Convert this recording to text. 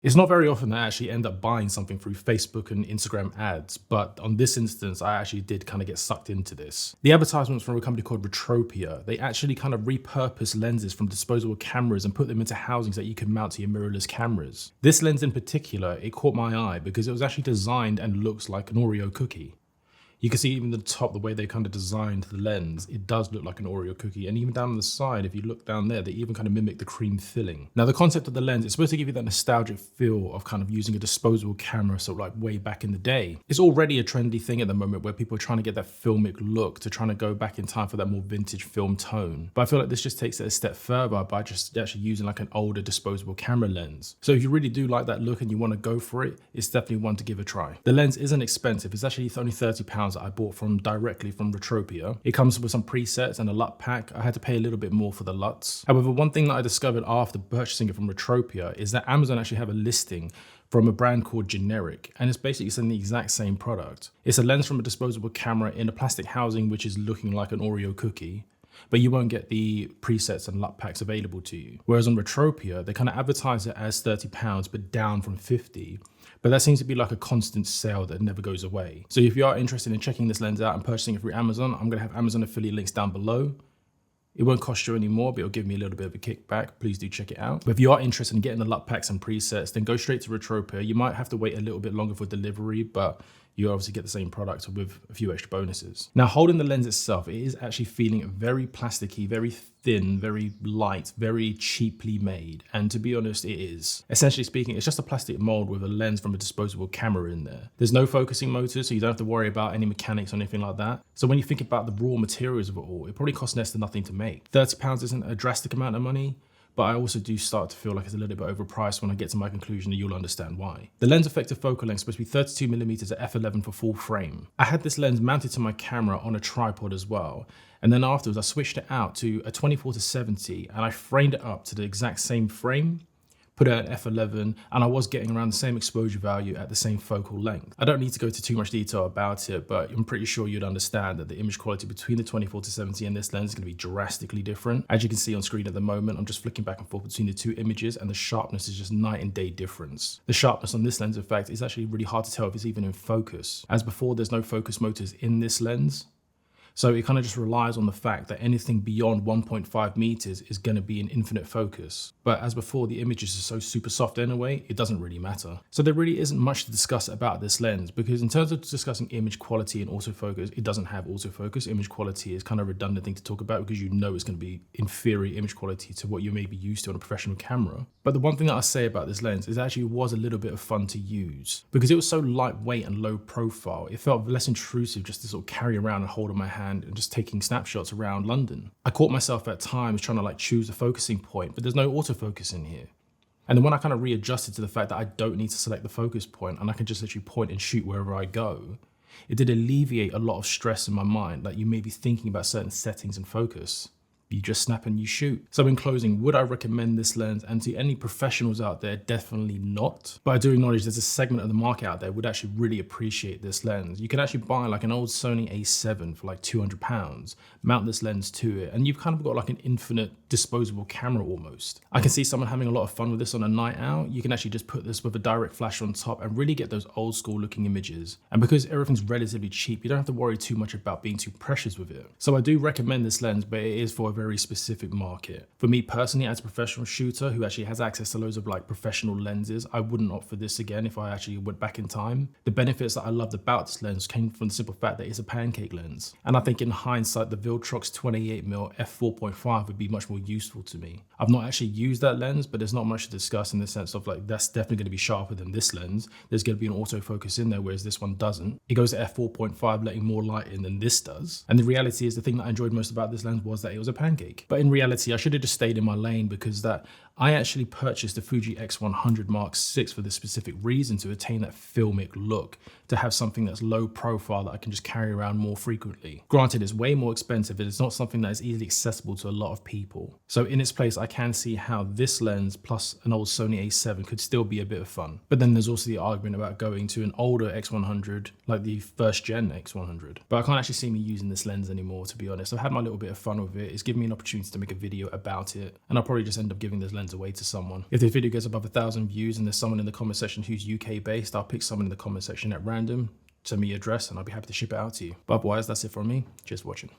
It's not very often that I actually end up buying something through Facebook and Instagram ads, but on this instance, I actually did kind of get sucked into this. The advertisements from a company called Retropia, they actually kind of repurpose lenses from disposable cameras and put them into housings that you can mount to your mirrorless cameras. This lens in particular, it caught my eye because it was actually designed and looks like an Oreo cookie. You can see even the top, the way they kind of designed the lens, it does look like an Oreo cookie. And even down on the side, if you look down there, they even kind of mimic the cream filling. Now, the concept of the lens, it's supposed to give you that nostalgic feel of kind of using a disposable camera, sort of like way back in the day. It's already a trendy thing at the moment where people are trying to get that filmic look, to trying to go back in time for that more vintage film tone. But I feel like this just takes it a step further by just actually using like an older disposable camera lens. So if you really do like that look and you want to go for it, it's definitely one to give a try. The lens isn't expensive. It's actually only £30 that I bought directly from Retropia. It comes with some presets and a LUT pack. I had to pay a little bit more for the LUTs. However, one thing that I discovered after purchasing it from Retropia is that Amazon actually have a listing from a brand called Generic, and it's basically selling the exact same product. It's a lens from a disposable camera in a plastic housing which is looking like an Oreo cookie, but you won't get the presets and LUT packs available to you. Whereas on Retropia, they kind of advertise it as £30, but down from 50. But that seems to be like a constant sale that never goes away. So if you are interested in checking this lens out and purchasing it through Amazon, I'm gonna have Amazon affiliate links down below. It won't cost you any more, but it'll give me a little bit of a kickback. Please do check it out. But if you are interested in getting the LUT packs and presets, then go straight to Retropia. You might have to wait a little bit longer for delivery, but you obviously get the same product with a few extra bonuses. Now, holding the lens itself, it is actually feeling very plasticky, very thin, very light, very cheaply made. And to be honest, it is. Essentially speaking, it's just a plastic mold with a lens from a disposable camera in there. There's no focusing motor, so you don't have to worry about any mechanics or anything like that. So when you think about the raw materials of it all, it probably costs next to nothing to make. £30 isn't a drastic amount of money, but I also do start to feel like it's a little bit overpriced when I get to my conclusion, and you'll understand why. The lens effective focal length is supposed to be 32mm at f11 for full frame. I had this lens mounted to my camera on a tripod as well, and then afterwards I switched it out to a 24-70 and I framed it up to the exact same frame, put it at f11, and I was getting around the same exposure value at the same focal length. I don't need to go into too much detail about it, but I'm pretty sure you'd understand that the image quality between the 24-70 and this lens is going to be drastically different. As you can see on screen at the moment, I'm just flicking back and forth between the two images, and the sharpness is just night and day difference. The sharpness on this lens, in fact, is actually really hard to tell if it's even in focus. As before, there's no focus motors in this lens. So it kind of just relies on the fact that anything beyond 1.5 meters is going to be in infinite focus. But as before, the images are so super soft anyway, it doesn't really matter. So there really isn't much to discuss about this lens, because in terms of discussing image quality and autofocus, it doesn't have autofocus. Image quality is kind of a redundant thing to talk about because you know it's going to be inferior image quality to what you may be used to on a professional camera. But the one thing that I say about this lens is it actually was a little bit of fun to use because it was so lightweight and low profile. It felt less intrusive just to sort of carry around and hold in my hand and just taking snapshots around London. I caught myself at times trying to like choose a focusing point, but there's no autofocus in here. And then when I kind of readjusted to the fact that I don't need to select the focus point and I can just literally point and shoot wherever I go, it did alleviate a lot of stress in my mind. Like you may be thinking about certain settings and focus. You just snap and you shoot. So in closing, would I recommend this lens? And to any professionals out there, definitely not. But I do acknowledge there's a segment of the market out there would actually really appreciate this lens. You can actually buy like an old Sony A7 for like £200, mount this lens to it, and you've kind of got like an infinite disposable camera almost. I can see someone having a lot of fun with this on a night out. You can actually just put this with a direct flash on top and really get those old school looking images. And because everything's relatively cheap, you don't have to worry too much about being too precious with it. So I do recommend this lens, but it is for a very specific market. For me personally, as a professional shooter who actually has access to loads of like professional lenses, I wouldn't opt for this again if I actually went back in time. The benefits that I loved about this lens came from the simple fact that it's a pancake lens. And I think in hindsight, the Viltrox 28mm f4.5 would be much more useful to me. I've not actually used that lens, but there's not much to discuss in the sense of like, that's definitely going to be sharper than this lens. There's going to be an autofocus in there, whereas this one doesn't. It goes to f4.5, letting more light in than this does. And the reality is the thing that I enjoyed most about this lens was that it was a pancake. But in reality, I should have just stayed in my lane because I actually purchased the Fuji X100 Mark VI for this specific reason, to attain that filmic look, to have something that's low profile that I can just carry around more frequently. Granted, it's way more expensive and it's not something that is easily accessible to a lot of people. So in its place, I can see how this lens plus an old Sony A7 could still be a bit of fun. But then there's also the argument about going to an older X100, like the first gen X100. But I can't actually see me using this lens anymore, to be honest. I've had my little bit of fun with it. It's given me an opportunity to make a video about it, and I'll probably just end up giving this lens lens away to someone. If this video gets above 1,000 views and there's someone in the comment section who's UK based, I'll pick someone in the comment section at random, send me your address, and I'll be happy to ship it out to you. But otherwise, that's it from me. Cheers for watching.